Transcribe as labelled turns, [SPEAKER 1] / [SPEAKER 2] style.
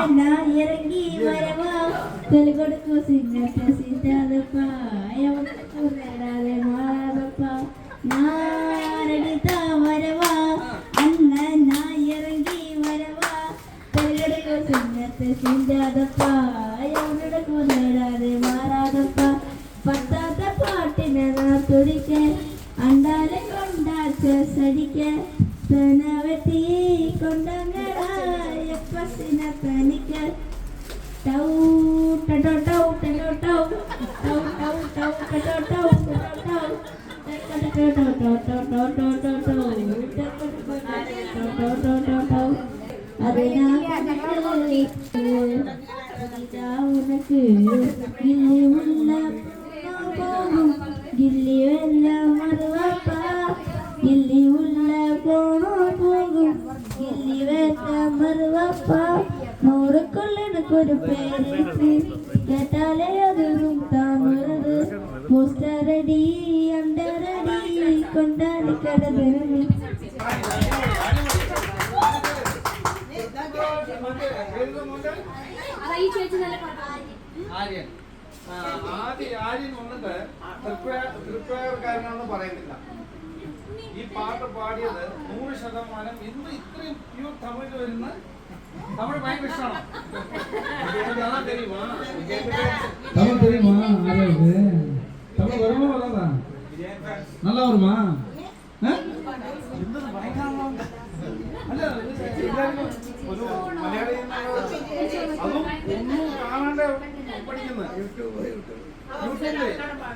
[SPEAKER 1] ഇറങ്ങി വരവാ കൊടുക്കൂ സിംഗത്തെ സീതാതപ്പ നേടാതെ മാറാതപ്പ ഞാനടുത്ത വരവാ അണ്ണ ഞാൻ ഇറങ്ങി വരവാ കൊടുക്കൂ സിംഗത്തെ സീതാതപ്പ എവിടെക്കൂ നേടാതെ മാറാതപ്പ പത്താത്ത പാട്ടിനെ തുടിക്ക അണ്ടാലെ കൊണ്ടാച്ച സടിക്ക തനവത്തി കൊണ്ടങ്ങടായ പസിന തനിക്ക ടൗ ടടോ ടൗ ടടോ ടൗ ടൗ ടൗ ടൗ ടടോ ടൗ ടടോ ടൗ അതിനാ ഉനക്ക് ഗില്ലി ഉള്ള പോകും ഗില്ലി എല്ലാം മറുവപ്പ ഗില്ലി ഉള്ള പോണോ പോകും ഗില്ലി വേറ്റ മറുവപ്പ നൂറുകൊള്ളനക്കൊരു പേരിട്ട് കേട്ടാലേ അതും താമരത് പോസ്റ്ററടി അണ്ടറടി കൊണ്ടാടി കടതിറങ്ങി
[SPEAKER 2] ആര്യൻ ആര്യൻ വന്നിട്ട് തൃപ്രയാർക്കാരനാണെന്ന് പറയുന്നില്ല. ഈ പാട്ട് പാടിയത് 100% ഇന്ന് ഇത്രയും പ്യൂർ തമിഴ് വരുന്ന തമിഴ് ഭയങ്കര ഇഷ്ടമാണ്.
[SPEAKER 3] தமிழ் தெரியுமா? தமிழ் வருமா வராதா? நல்லா வருமா?
[SPEAKER 2] അല്ല ഒരു മലയാളി അതും ഒന്നും കാണാണ്ട് പഠിക്കുന്നത് യൂട്യൂബില്